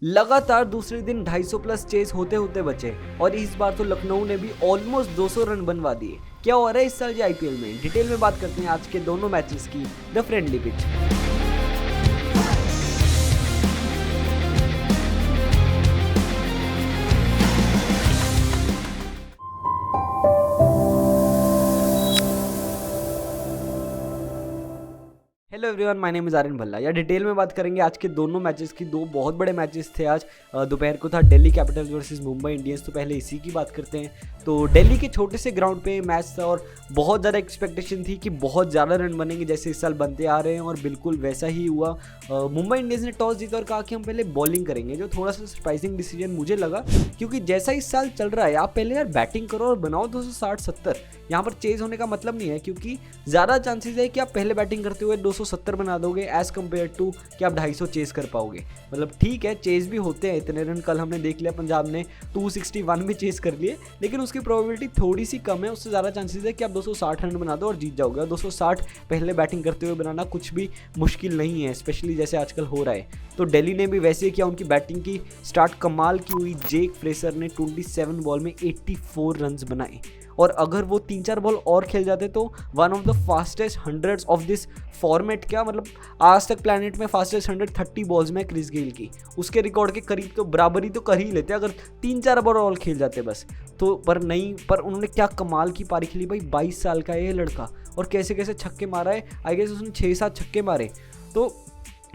लगातार दूसरे दिन 250 प्लस चेस होते होते बचे और इस बार तो लखनऊ ने भी ऑलमोस्ट 200 रन बनवा दिए। क्या हो रहा है इस साल जी आईपीएल में, डिटेल में बात करते हैं आज के दोनों मैचेस की the friendly pitch. Hello everyone, my name is Aryan Bhalla. या डिटेल में बात करेंगे आज के दोनों मैचेस की। दो बहुत बड़े मैचेस थे आज। दोपहर को था Delhi Capitals versus Mumbai Indians. तो पहले इसी की बात करते हैं। तो दिल्ली के छोटे से ग्राउंड पे मैच था और बहुत ज़्यादा एक्सपेक्टेशन थी कि बहुत ज़्यादा रन बनेंगे जैसे इस साल बनते आ रहे हैं, और बिल्कुल वैसा ही हुआ। मुंबई इंडियंस ने टॉस जीता और कहा कि हम पहले बॉलिंग करेंगे, जो थोड़ा सा सरप्राइजिंग डिसीजन मुझे लगा, क्योंकि जैसा इस साल चल रहा है आप पहले यार बैटिंग करो और बनाओ 260-70। यहाँ पर चेज होने का मतलब नहीं है, क्योंकि ज़्यादा चांसेस है कि आप पहले बैटिंग करते हुए 270 बना दोगे एज कम्पेयर टू कि आप 250 चेज कर पाओगे। मतलब ठीक है, चेज भी होते हैं इतने रन। कल हमने देख लिया पंजाब ने 261 भी चेज कर लिए, लेकिन उसकी प्रोबेबिलिटी थोड़ी सी कम है। उससे ज़्यादा चांसेस है कि आप 260 रन बना दो और जीत जाओगे। और 260 पहले बैटिंग करते हुए बनाना कुछ भी मुश्किल नहीं है, स्पेशली जैसे आजकल हो रहा है। तो दिल्ली ने भी वैसे किया, उनकी बैटिंग की स्टार्ट कमाल की हुई। जेक फ्रेसर ने 27 बॉल में 84 रन बनाए, और अगर वो 3-4 बॉल और खेल जाते तो one of the fastest 100 of this format, क्या मतलब आज तक प्लैनेट में फास्टेस्ट 130 बॉल्स में क्रिस गेल की, उसके रिकॉर्ड के करीब तो बराबरी तो कर ही लेते अगर 3-4 बॉल और खेल जाते बस। तो पर नहीं, पर उन्होंने क्या कमाल की पारी खेली भाई। 22 साल का है ये लड़का और कैसे कैसे छक्के मारा है। आई गेस उसने 6-7 छक्के मारे। तो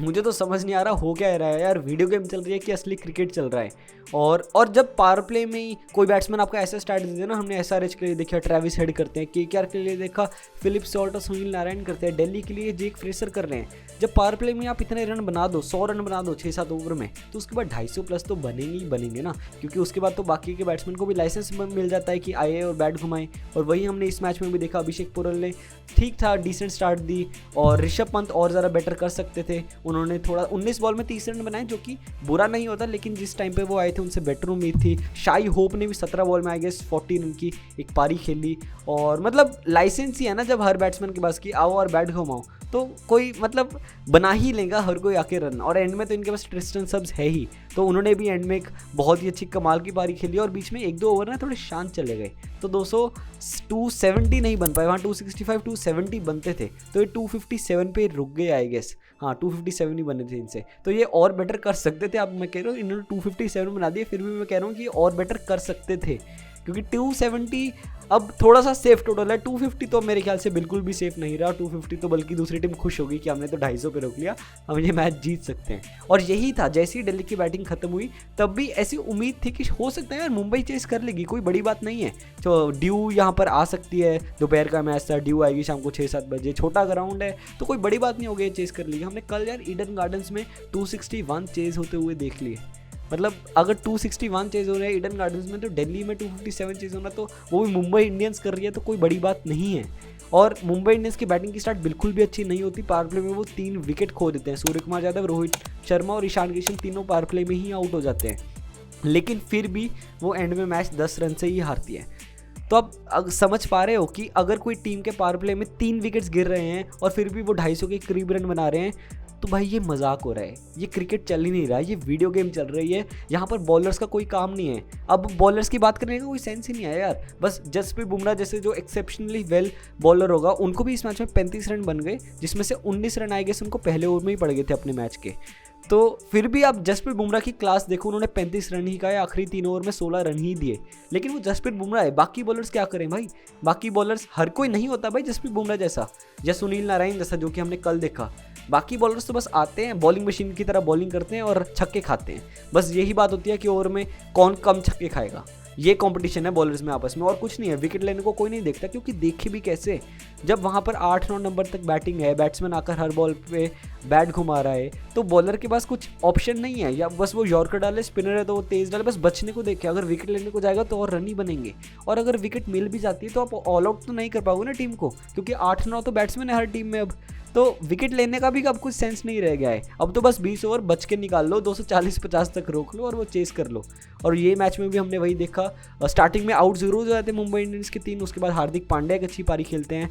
मुझे तो समझ नहीं आ रहा हो क्या रहा है यार, वीडियो गेम चल रही है कि असली क्रिकेट चल रहा है। और जब पावर प्ले में ही कोई बैट्समैन आपका ऐसा स्टार्ट देते हैं ना, हमने एसआरएच के लिए देखा ट्रेविस हेड करते हैं, केकेआर के लिए देखा फिलिप सॉल्ट और सुनील नारायण करते हैं, दिल्ली के लिए जेक फ्रेसर कर रहे हैं। जब पावर प्ले में आप इतने रन बना दो, 100 रन बना दो 6-7 ओवर में, तो उसके बाद 250 प्लस तो बनेंगे ही बनेंगे ना, क्योंकि उसके बाद तो बाकी के बैट्समैन को भी लाइसेंस मिल जाता है कि आए और बैट घुमाएं। और वही हमने इस मैच में भी देखा। अभिषेक पुरल ने ठीक था डिसेंट स्टार्ट दी, और ऋषभ पंत और ज़्यादा बेटर कर सकते थे। उन्होंने थोड़ा 19 बॉल में 30 रन बनाए, जो कि बुरा नहीं होता, लेकिन जिस टाइम पे वो आए थे उनसे बेटर उम्मीद थी। शाई होप ने भी 17 बॉल में आई गेस 40 रन की एक पारी खेली। और मतलब लाइसेंस ही है ना जब हर बैट्समैन के पास कि आओ और बैट घुमाओ, तो कोई मतलब बना ही लेगा हर कोई आके रन। और एंड में तो इनके पास ट्रिस्टन सब्स है ही, तो उन्होंने भी एंड में एक बहुत ही अच्छी कमाल की पारी खेली, और बीच में 1-2 ओवर ना थोड़े शांत चले गए। तो 270 नहीं बन पाए, वहाँ 265-270 बनते थे, तो ये 257 पे रुक गए आई गेस। हाँ, 257 ही बने थे इनसे, तो ये और बेटर कर सकते थे। अब मैं कह रहा हूँ इन्होंने 257 बना दिए, फिर भी मैं कह रहा हूँ कि और बेटर कर सकते थे, क्योंकि 270 अब थोड़ा सा सेफ टोटल है। 250 तो मेरे ख्याल से बिल्कुल भी सेफ नहीं रहा। 250 तो बल्कि दूसरी टीम खुश होगी कि हमने तो 250 पे रोक लिया, हम ये मैच जीत सकते हैं। और यही था, जैसे ही दिल्ली की बैटिंग खत्म हुई तब भी ऐसी उम्मीद थी कि हो सकता है यार मुंबई चेस कर लेगी, कोई बड़ी बात नहीं है। तो ड्यू यहाँ पर आ सकती है, दोपहर का मैच था, ड्यू आएगी शाम को 6-7 बजे, छोटा ग्राउंड है, तो कोई बड़ी बात नहीं हो गई चेस कर लेगी। हमने कल यार ईडन गार्डन्स में 261 चेस होते हुए देख लिए। मतलब अगर 261 चेज हो रहे हैं ईडन गार्डन्स में, तो दिल्ली में 257 चेज होना, तो वो भी मुंबई इंडियंस कर रही है, तो कोई बड़ी बात नहीं है। और मुंबई इंडियंस की बैटिंग की स्टार्ट बिल्कुल भी अच्छी नहीं होती। पावर प्ले में वो 3 विकेट खो देते हैं। सूर्य कुमार यादव, रोहित शर्मा और ईशान किशन तीनों पावर प्ले में ही आउट हो जाते हैं, लेकिन फिर भी वो एंड में मैच 10 रन से ही हारती है। तो अब समझ पा रहे हो कि अगर कोई टीम के पावर प्ले में 3 विकेट्स गिर रहे हैं और फिर भी वो 250 के करीब रन बना रहे हैं, तो भाई ये मजाक हो रहा है, ये क्रिकेट चल ही नहीं रहा है, ये वीडियो गेम चल रही है। यहाँ पर बॉलर्स का कोई काम नहीं है। अब बॉलर्स की बात करने का कोई सेंस ही नहीं है यार। बस जसप्रीत बुमराह जैसे जो एक्सेप्शनली वेल बॉलर होगा, उनको भी इस मैच में 35 रन बन गए, जिसमें से 19 रन आए गए उनको पहले ओवर में ही पड़ गए थे अपने मैच के। तो फिर भी आप जसप्रीत बुमराह की क्लास देखो, उन्होंने 35 रन ही का है, आखिरी 3 ओवर में 16 रन ही दिए, लेकिन वो जसप्रीत बुमराह है। बाकी बॉलर्स क्या करें भाई, बाकी बॉलर्स हर कोई नहीं होता भाई जसप्रीत बुमराह जैसा, या सुनील नारायण जैसा, जो कि हमने कल देखा। बाकी बॉलर्स तो बस आते हैं, बॉलिंग मशीन की तरह बॉलिंग करते हैं और छक्के खाते हैं। बस यही बात होती है कि ओवर में कौन कम छक्के खाएगा, ये कंपटीशन है बॉलर्स में आपस में, और कुछ नहीं है। विकेट लेने को कोई नहीं देखता, क्योंकि देखे भी कैसे, जब वहाँ पर 8-9 नंबर तक बैटिंग है, बैट्समैन आकर हर बॉल पे बैट घुमा रहा है, तो बॉलर के पास कुछ ऑप्शन नहीं है। या बस वो यॉर्कर डाले, स्पिनर है तो वो तेज डाले, बस बचने को देखे। अगर विकेट लेने को जाएगा तो और रन ही बनेंगे, और अगर विकेट मिल भी जाती है तो आप ऑल आउट तो नहीं कर पाओगे ना टीम को, क्योंकि 8-9 तो बैट्समैन है हर टीम में अब। तो विकेट लेने का भी अब कुछ सेंस नहीं रह गया है। अब तो बस 20 ओवर बच के निकाल लो, 240-50 तक रोक लो और वो चेस कर लो। और ये मैच में भी हमने वही देखा, स्टार्टिंग में आउट ज़रूर हो जाते हैं मुंबई इंडियंस के 3, उसके बाद हार्दिक पांड्या एक अच्छी पारी खेलते हैं।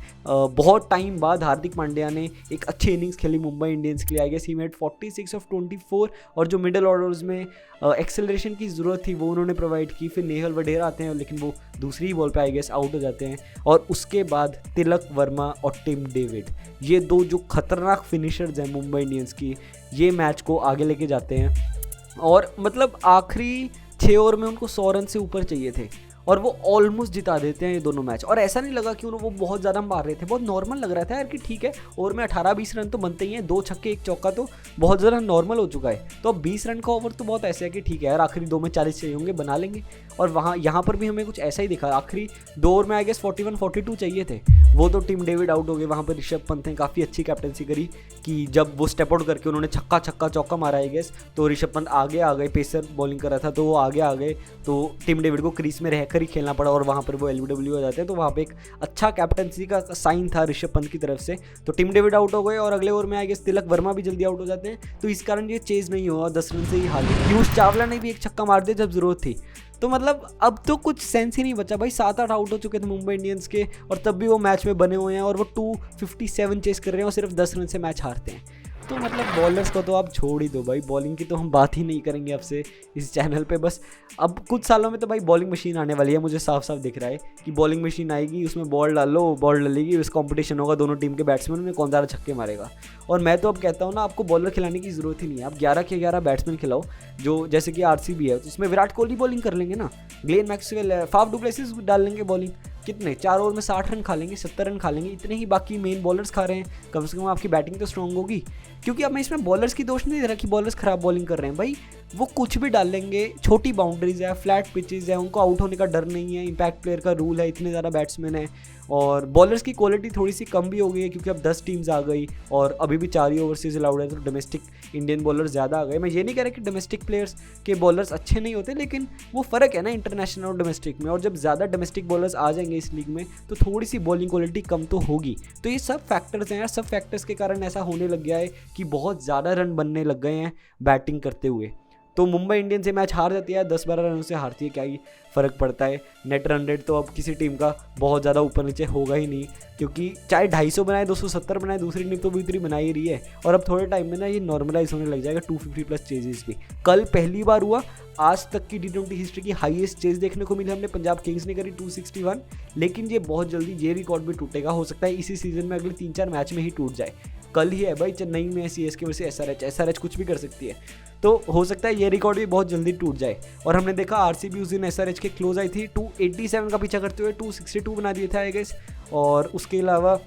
बहुत टाइम बाद हार्दिक पांड्या ने एक अच्छी इनिंग्स खेली मुंबई इंडियंस के लिए। I guess he made 46 of 24, और जो मिडल ऑर्डर्स में एक्सेलरेशन की ज़रूरत थी वो उन्होंने प्रोवाइड की। फिर नेहल वडेरा आते हैं लेकिन वो दूसरी ही बॉल पे आई गेस आउट हो जाते हैं। और उसके बाद तिलक वर्मा और टिम डेविड, ये दो जो खतरनाक फिनिशर्स हैं मुंबई इंडियंस की, ये मैच को आगे लेके जाते हैं। और मतलब आखिरी 6 ओवर में उनको 100 रन से ऊपर चाहिए थे और वो ऑलमोस्ट जिता देते हैं ये दोनों मैच। और ऐसा नहीं लगा कि वो बहुत ज़्यादा मार रहे थे, बहुत नॉर्मल लग रहा था यार कि ठीक है ओवर में 18-20 रन तो बनते ही हैं, 2 छक्के 1 चौका तो बहुत ज़्यादा नॉर्मल हो चुका है। तो अब 20 रन का ओवर तो बहुत ऐसा है कि ठीक है यार आखिरी 2 में 40 चाहिए होंगे, बना लेंगे। और यहाँ पर भी हमें कुछ ऐसा ही दिखा, आखिरी 2 ओवर में आई गेस 41-42 चाहिए थे, वो तो टिम डेविड आउट हो गए। वहाँ पर ऋषभ पंत ने काफ़ी अच्छी कैप्टनसी करी कि जब वो स्टेप आउट करके उन्होंने छक्का चौका मारा आई गेस, तो ऋषभ पंत आगे आ गए, पेसर बॉलिंग कर रहा था तो वो आगे आ गए, तो टिम डेविड को क्रीज में रहकर ही खेलना पड़ा और वहाँ पर वो एलबीडब्ल्यू हो जाते हैं। तो वहाँ पे एक अच्छा कैप्टनसी का साइन था ऋषभ पंत की तरफ से। तो टिम डेविड आउट हो गए और अगले ओवर में आई गेस तिलक वर्मा भी जल्दी आउट हो जाते हैं, तो इस कारण ये चेज नहीं हुआ, 10 रन से ही हार गए। पीयूष चावला ने भी एक छक्का मार दिया जब जरूरत थी। तो मतलब अब तो कुछ सेंस ही नहीं बचा भाई, 7-8 आउट हो चुके थे मुंबई इंडियंस के और तब भी वो मैच में बने हुए हैं और वो 257 चेस कर रहे हैं और सिर्फ 10 रन से मैच हारते हैं। तो मतलब बॉलर्स को तो आप छोड़ ही दो भाई, बॉलिंग की तो हम बात ही नहीं करेंगे अब से इस चैनल पे। बस अब कुछ सालों में तो भाई बॉलिंग मशीन आने वाली है, मुझे साफ साफ दिख रहा है कि बॉलिंग मशीन आएगी, उसमें बॉल डालो, बॉल डलेगी, उस कंपटीशन होगा दोनों टीम के बैट्समैन में कौन ज़्यादा छक्के मारेगा। और मैं तो अब कहता हूँ ना, आपको बॉलर खिलाने की ज़रूरत ही नहीं है, आप 11 के 11 बैट्समैन खिलाओ, जो जैसे कि आरसीबी है उसमें विराट कोहली बॉलिंग कर लेंगे ना, Glenn Maxwell, Faf du Plessis डाल लेंगे बॉलिंग, कितने 4 ओवर में 60 रन खा लेंगे, 70 रन खा लेंगे, इतने ही बाकी मेन बॉलर्स खा रहे हैं, कम से कम आपकी बैटिंग तो स्ट्रॉन्ग होगी। क्योंकि अब मैं इसमें बॉलर्स की दोष नहीं दे रहा कि बॉलर्स खराब बॉलिंग कर रहे हैं भाई, वो कुछ भी डाल लेंगे, छोटी बाउंड्रीज है, फ्लैट पिचेस है, उनको आउट होने का डर नहीं है, इंपैक्ट प्लेयर का रूल है, इतने ज़्यादा बैट्समैन है और बॉलर्स की क्वालिटी थोड़ी सी कम भी हो गई है क्योंकि अब 10 टीम्स आ गई और अभी भी 4 ही ओवरसीज अलाउड है, तो डोमेस्टिक इंडियन बॉलर्स ज़्यादा आ गए। मैं ये नहीं कह रहा कि डोमेस्टिक प्लेयर्स के बॉलर्स अच्छे नहीं होते, लेकिन वो फ़र्क है ना इंटरनेशनल और डोमेस्टिक में, और जब ज़्यादा डोमेस्टिक बॉलर्स आ जाएंगे इस लीग में तो थोड़ी सी बॉलिंग क्वालिटी कम तो होगी। तो ये सब फैक्टर्स हैं यार, सब फैक्टर्स के कारण ऐसा होने लग गया है कि बहुत ज़्यादा रन बनने लग गए हैं बैटिंग करते हुए। तो मुंबई इंडियंस ये मैच हार जाती है, 10-12 रनों से हारती है, क्या ही फ़र्क पड़ता है। नेट रन रेट तो अब किसी टीम का बहुत ज़्यादा ऊपर नीचे होगा ही नहीं, क्योंकि चाहे 250 बनाए 270 बनाए, दूसरी टीम तो भी उतनी बना ही रही है। और अब थोड़े टाइम में ना ये नॉर्मलाइज होने लग जाएगा, 250+ चेजेस भी। कल पहली बार हुआ, आज तक की T20 हिस्ट्री की हाईएस्ट चेज देखने को मिली हमने, पंजाब किंग्स ने करी 261, लेकिन ये बहुत जल्दी ये रिकॉर्ड भी टूटेगा, हो सकता है इसी सीजन में अगले 3-4 मैच में ही टूट जाए। कल ही है भाई, चेन्नई में CSK वर्सेस SRH कुछ भी कर सकती है, तो हो सकता है ये रिकॉर्ड भी बहुत जल्दी टूट जाए। और हमने देखा RCB उस दिन SRH के क्लोज आई थी, 287 का पीछा करते हुए 262 बना दिए थे आई गेस। और उसके अलावा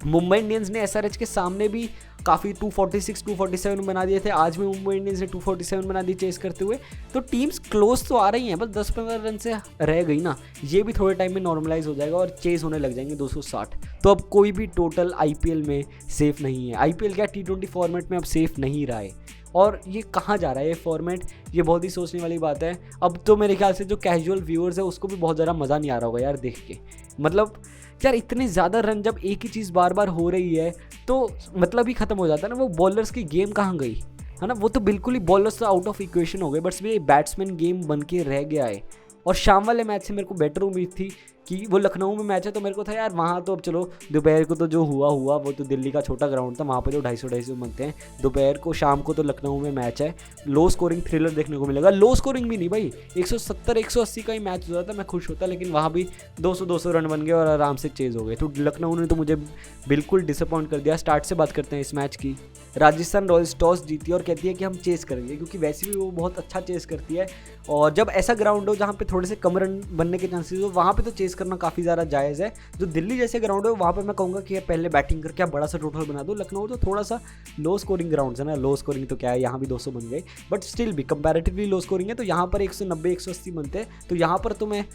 मुंबई इंडियंस ने SRH के सामने भी काफ़ी 246-247 बना दिए थे, आज भी मुंबई इंडियंस ने 247 बना दी चेस करते हुए। तो टीम्स क्लोज तो आ रही हैं, बस 10-15 रन से रह गई ना, ये भी थोड़े टाइम में नॉर्मलाइज हो जाएगा और चेस होने लग जाएंगे 260। तो अब कोई भी टोटल IPL में सेफ नहीं है, IPL क्या T20 फॉर्मेट में अब सेफ नहीं रहा है। और ये कहाँ जा रहा है ये फॉर्मेट, ये बहुत ही सोचने वाली बात है। अब तो मेरे ख्याल से जो कैजुअल व्यूअर्स है उसको भी बहुत ज़्यादा मज़ा नहीं आ रहा होगा यार देख के, मतलब यार इतने ज़्यादा रन जब एक ही चीज़ बार बार हो रही है तो मतलब ही ख़त्म हो जाता है ना। वो बॉलर्स की गेम कहाँ गई है ना, वो तो बिल्कुल ही बॉलर्स तो आउट ऑफ इक्वेशन हो गए, बस ये बैट्समैन गेम बन के रह गया है। और शाम वाले मैच से मेरे को बेटर उम्मीद थी कि वो लखनऊ में मैच है, तो मेरे को था यार वहाँ तो अब चलो दोपहर को तो जो हुआ वो तो दिल्ली का छोटा ग्राउंड था, वहाँ पे जो 250 बनते हैं, दोपहर को शाम को तो लखनऊ में मैच है, लो स्कोरिंग थ्रिलर देखने को मिलेगा। लो स्कोरिंग भी नहीं भाई, 170-180 का ही मैच हो जाता, मैं खुश होता, लेकिन वहाँ भी 200-200 रन बन गए और आराम से चेज हो गए। तो लखनऊ ने तो मुझे बिल्कुल डिसअपॉइंट कर दिया। स्टार्ट से बात करते हैं इस मैच की। राजस्थान रॉयल्स टॉस जीती और कहती है कि हम चेस करेंगे, क्योंकि वैसे भी वो बहुत अच्छा चेस करती है, और जब ऐसा ग्राउंड हो जहाँ पे थोड़े से कम रन बनने के चांसेस हो, वहाँ पे तो चेस करना काफ़ी ज़्यादा जायज़ है। जो दिल्ली जैसे ग्राउंड है वहाँ पे मैं कहूँगा कि पहले बैटिंग करके आप बड़ा सा टोटल बना दो। लखनऊ तो थोड़ा सा लो स्कोरिंग ग्राउंड है ना, लो स्कोरिंग तो क्या है, यहाँ भी 200 बन गए, बट स्टिल भी कंपैरेटिवली लो स्कोरिंग है, तो यहाँ पर 190-180 बनते हैं, तो यहाँ पर तो मैं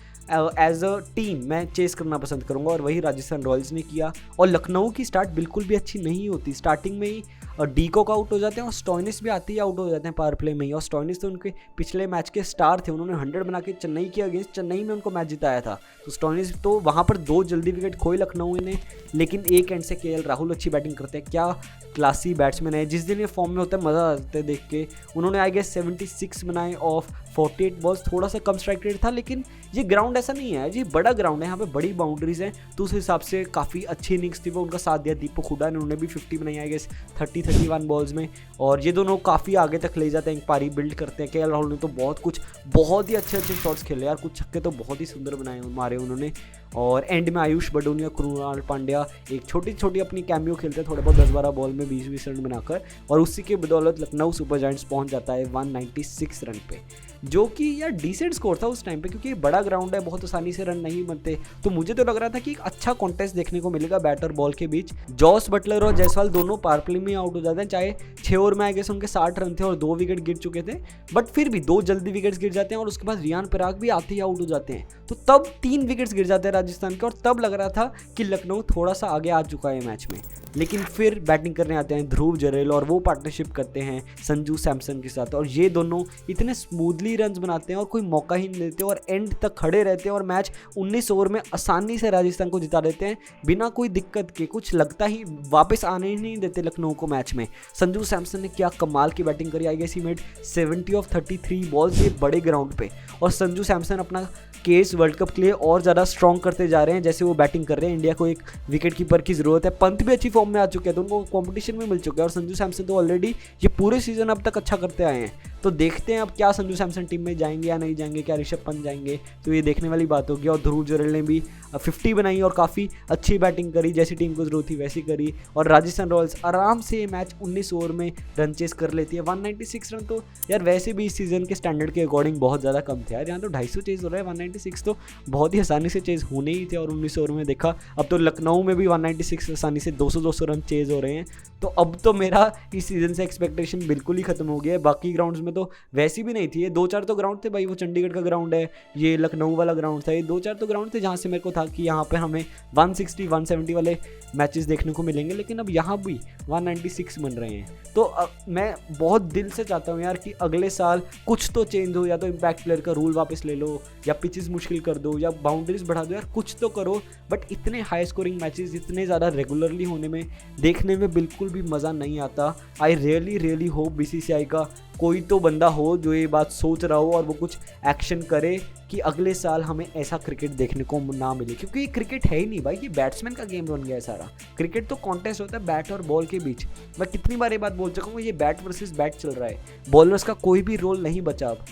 एज अ टीम मैं चेस करना पसंद करूँगा, और वही राजस्थान रॉयल्स ने किया। और लखनऊ की स्टार्ट बिल्कुल भी अच्छी नहीं होती, स्टार्टिंग में ही और डीकॉक आउट हो जाते हैं और स्टॉइनिस भी आते ही आउट हो जाते हैं पावर प्ले में ही। और स्टॉइनिस तो उनके पिछले मैच के स्टार थे, उन्होंने 100 बना के चेन्नई के अगेंस्ट चेन्नई में उनको मैच जिताया था। तो स्टॉइनिस तो वहाँ पर 2 जल्दी विकेट खोए लखनऊ ने, लेकिन एक एंड से केएल राहुल अच्छी बैटिंग करते हैं। क्या क्लासी बैट्समैन है, जिस दिन ये फॉर्म में होता है मज़ा आता है देख के। उन्होंने आई गेस 76 बनाए ऑफ 48 बॉल्स, थोड़ा सा कम स्ट्राइक रेट था, लेकिन ये ग्राउंड ऐसा नहीं है जी, बड़ा ग्राउंड है, यहाँ पे बड़ी बाउंड्रीज हैं, तो उस हिसाब से काफ़ी अच्छी इनिंग्स थी वो। उनका साथ दिया दीपक हुडा ने, उन्होंने भी 50 बनाई आई गेस 30-31 बॉल्स में। और ये दोनों काफ़ी आगे तक ले जाते हैं, एक पारी बिल्ड करते हैं। केएल राहुल ने तो बहुत ही अच्छे शॉट्स खेले यार, कुछ छक्के तो बहुत ही सुंदर बनाए मारे उन्होंने। और एंड में आयुष बडोनिया, कृणाल पांड्या एक छोटी अपनी कैमियो खेलते हैं थोड़े बहुत 10-12 बॉल में 20-20 रन बनाकर, और उसी के बदौलत लखनऊ सुपर जायंट्स पहुंच जाता है 196 रन पे, जो कि यार डिसेंट स्कोर था उस टाइम पे, क्योंकि बड़ा ग्राउंड है, बहुत आसानी से रन नहीं बनते। तो मुझे तो लग रहा था कि एक अच्छा कॉन्टेस्ट देखने को मिलेगा बैट और बॉल के बीच। जॉस बटलर और जायसवाल दोनों पावर प्ले में आउट हो जाते हैं, चाहे 6 ओवर में आई गेस उनके 60 रन थे और 2 विकेट गिर चुके थे, बट फिर भी 2 जल्दी विकेट्स गिर जाते हैं और उसके बाद रियान पराग भी आते ही आउट हो जाते हैं। तो तब 3 विकेट्स गिर जाते हैं राजस्थान के, और तब लग रहा था कि लखनऊ थोड़ा सा आगे आ चुका है मैच में। लेकिन फिर बैटिंग करने आते हैं ध्रुव जरेल, और वो पार्टनरशिप करते हैं संजू सैमसन के साथ, और ये दोनों इतने स्मूथली रन्स बनाते हैं और कोई मौका ही नहीं देते, और एंड तक खड़े रहते हैं, और मैच 19 ओवर में आसानी से राजस्थान को जिता देते हैं बिना कोई दिक्कत के। कुछ लगता ही वापस आने ही नहीं देते लखनऊ को मैच में। संजू सैमसन ने क्या कमाल की बैटिंग करी, I guess he made 70 off 33 balls ये बड़े ग्राउंड पे। और संजू सैमसन अपना केस वर्ल्ड कप के लिए और ज़्यादा स्ट्रॉन्ग करते जा रहे हैं जैसे वो बैटिंग कर रहे हैं। इंडिया को एक विकेट कीपर की ज़रूरत है, पंत भी अच्छी फॉर्म में आ चुके हैं तो उनको कंपटीशन में मिल चुका है, और संजू सैमसन तो ऑलरेडी ये पूरे सीजन अब तक अच्छा करते आए हैं। तो देखते हैं अब क्या संजू सैमसन टीम में जाएंगे या नहीं जाएंगे, क्या ऋषभ पंत जाएंगे, तो ये देखने वाली बात होगी। और ध्रुव जुरेल ने भी 50 बनाई और काफ़ी अच्छी बैटिंग करी, जैसी टीम को जरूरत थी वैसी करी। और राजस्थान रॉयल्स आराम से ये मैच 19 ओवर में रन चेस कर लेती है। 196 रन तो यार वैसे भी इस सीज़न के स्टैंडर्ड के अकॉर्डिंग बहुत ज़्यादा कम थे यार, यहाँ तो 250 चेज हो रहा है, 196 तो बहुत ही आसानी से चेज होने ही थे। और 19 ओवर में देखा, अब तो लखनऊ में भी 196 आसानी से 200 रन चेज हो रहे हैं। तो अब तो मेरा इस सीज़न से एक्सपेक्टेशन बिल्कुल ही खत्म हो गया है। बाकी ग्राउंड्स में तो वैसी भी नहीं थी, ये 2-4 तो ग्राउंड थे भाई, वो चंडीगढ़ का ग्राउंड है, ये लखनऊ वाला ग्राउंड था, ये 2-4 तो ग्राउंड थे जहाँ से मेरे को था कि यहाँ पे हमें 160-170 वाले मैचेस देखने को मिलेंगे, लेकिन अब यहाँ भी 196 बन रहे हैं। तो मैं बहुत दिल से चाहता हूँ यार कि अगले साल कुछ तो चेंज हो, या तो इम्पैक्ट प्लेयर का रूल वापस ले लो, या पिचेस मुश्किल कर दो, या बाउंड्रीज बढ़ा दो, यार कुछ तो करो। बट इतने हाई स्कोरिंग मैचेस इतने ज़्यादा रेगुलरली होने में देखने में बिल्कुल भी मज़ा नहीं आता। आई रियली होप बीसीसीआई का कोई तो बंदा हो जो ये बात सोच रहा हो और वो कुछ एक्शन करे कि अगले साल हमें ऐसा क्रिकेट देखने को ना मिले, क्योंकि ये क्रिकेट है ही नहीं भाई, ये बैट्समैन का गेम बन गया है सारा। क्रिकेट तो कॉन्टेस्ट होता है बैट और बॉल के बीच। मैं कितनी बार ये बात बोल चुका हूँ, ये बैट वर्सेस बैट चल रहा है, बॉलर्स का कोई भी रोल नहीं बचा अब।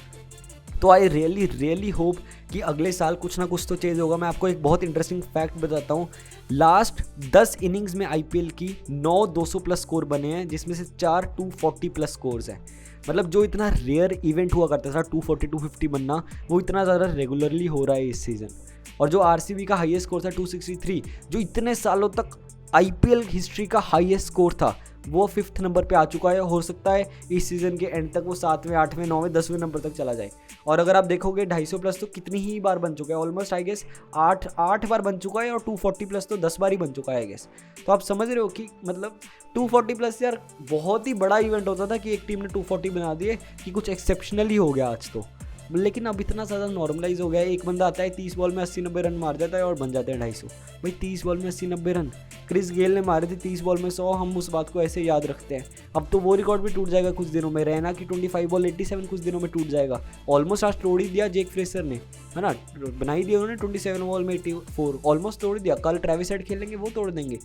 तो आई रियली होप कि अगले साल कुछ ना कुछ तो चेंज होगा। मैं आपको एक बहुत इंटरेस्टिंग फैक्ट बताता हूँ, लास्ट 10 इनिंग्स में आईपीएल की 9 200 प्लस स्कोर बने हैं, जिसमें से 4 240 प्लस स्कोर्स हैं। मतलब जो इतना रेयर इवेंट हुआ करता था 240 250 बनना, वो इतना ज़्यादा रेगुलरली हो रहा है इस सीज़न। और जो आरसीबी का हाईएस्ट स्कोर था 263, जो इतने सालों तक आईपीएल हिस्ट्री का हाईएस्ट स्कोर था, वो 5th नंबर पे आ चुका है। हो सकता है इस सीज़न के एंड तक वो 7वें 8वें 9वें 10वें नंबर तक चला जाए। और अगर आप देखोगे 250 प्लस तो कितनी ही बार बन चुका है, ऑलमोस्ट आई गेस 8 बार बन चुका है, और 240 प्लस तो 10 बार ही बन चुका है आई गेस। तो आप समझ रहे हो कि मतलब 240 प्लस यार बहुत ही बड़ा इवेंट होता था कि एक टीम ने 240 बना दिए कि कुछ एक्सेप्शनल ही हो गया आज तो। लेकिन अब इतना ज़्यादा नॉर्मलाइज हो गया है, एक बंदा आता है 30 बॉल में 80-90 रन मार जाता है और बन जाते हैं 250। भाई 30 बॉल में 80-90 रन क्रिस गेल ने मारे थे, 30 बॉल में 100, हम उस बात को ऐसे याद रखते हैं। अब तो वो रिकॉर्ड भी टूट जाएगा कुछ दिनों में, रैना की 25 बॉल 87 कुछ दिनों में टूट जाएगा। ऑलमोस्ट आज तोड़ ही दिया जेक फ्रेजर ने, है ना, बनाई दिया उन्होंने 27 बॉल में 84, ऑलमोस्ट तोड़ दिया। कल ट्रेविस हेड खेलेंगे वो तोड़ देंगे।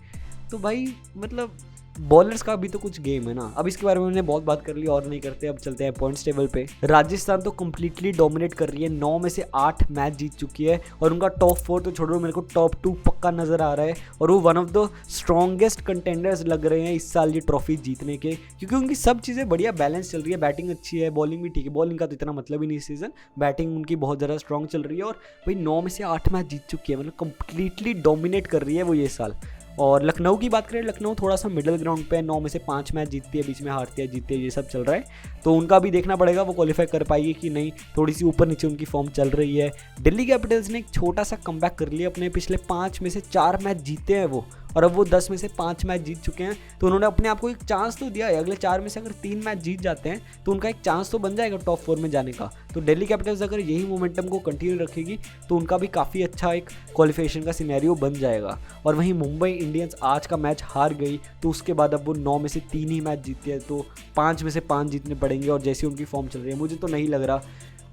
तो भाई मतलब बॉलर्स का भी तो कुछ गेम है ना। अब इसके बारे में मैंने बहुत बात कर ली और नहीं करते, अब चलते हैं पॉइंट्स टेबल पे। राजस्थान तो कंप्लीटली डोमिनेट कर रही है, 9 में से 8 मैच जीत चुकी है, और उनका टॉप 4 तो छोड़ो, मेरे को टॉप 2 पक्का नज़र आ रहा है। और वो one of the strongest contenders लग रहे हैं इस साल ये ट्रॉफी जीतने के, क्योंकि उनकी सब चीज़ें बढ़िया बैलेंस चल रही है। बैटिंग अच्छी है, बॉलिंग भी ठीक है, बॉलिंग का तो इतना मतलब ही नहीं इस सीज़न, बैटिंग उनकी बहुत ज़्यादा स्ट्रॉन्ग चल रही है। और भाई 9 में से 8 मैच जीत चुकी है, मतलब कंप्लीटली डोमिनेट कर रही है वो ये साल। और लखनऊ की बात करें, लखनऊ थोड़ा सा मिडिल ग्राउंड पे है, 9 में से 5 मैच जीतती है, बीच में हारती है जीतती है, ये सब चल रहा है। तो उनका भी देखना पड़ेगा वो क्वालिफाई कर पाएगी कि नहीं, थोड़ी सी ऊपर नीचे उनकी फॉर्म चल रही है। दिल्ली कैपिटल्स ने एक छोटा सा कमबैक कर लिया, अपने पिछले 5 में से 4 मैच जीते हैं वो, और अब वो 10 में से 5 मैच जीत चुके हैं। तो उन्होंने अपने आप को एक चांस तो दिया है, अगले 4 में से अगर 3 मैच जीत जाते हैं तो उनका एक चांस तो बन जाएगा टॉप 4 में जाने का। तो दिल्ली कैपिटल्स अगर यही मोमेंटम को कंटिन्यू रखेगी तो उनका भी काफ़ी अच्छा एक क्वालिफिकेशन का सिनेरियो बन जाएगा। और वहीं मुंबई इंडियंस आज का मैच हार गई तो उसके बाद अब वो 9 में से 3 ही मैच जीतती है, तो 5 में से 5 जीतने पड़ेंगे। और जैसी उनकी फॉर्म चल रही है, मुझे तो नहीं लग रहा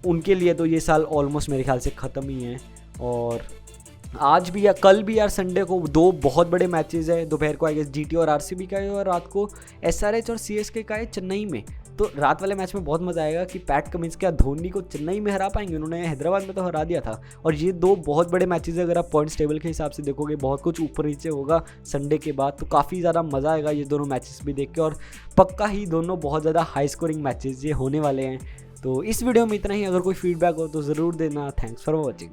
उनके लिए तो ये साल ऑलमोस्ट मेरे ख्याल से ख़त्म ही है। और आज भी या कल भी यार संडे को 2 बहुत बड़े मैचेस है। दोपहर को आई गेस जीटी और आरसीबी का है, और रात को एसआरएच और सीएसके का है चेन्नई में। तो रात वाले मैच में बहुत मजा आएगा कि पैट कमिंस क्या धोनी को चेन्नई में हरा पाएंगे। उन्होंने हैदराबाद में तो हरा दिया था। और ये 2 बहुत बड़े मैचेस है, अगर आप पॉइंट्स टेबल के हिसाब से देखोगे बहुत कुछ ऊपर नीचे होगा संडे के बाद। तो काफ़ी ज़्यादा मज़ा आएगा ये दोनों मैचेस भी देख के, और पक्का ही दोनों बहुत ज़्यादा हाई स्कोरिंग मैचेस ये होने वाले हैं। तो इस वीडियो में इतना ही। अगर कोई फीडबैक हो तो ज़रूर देना। Thanks for watching.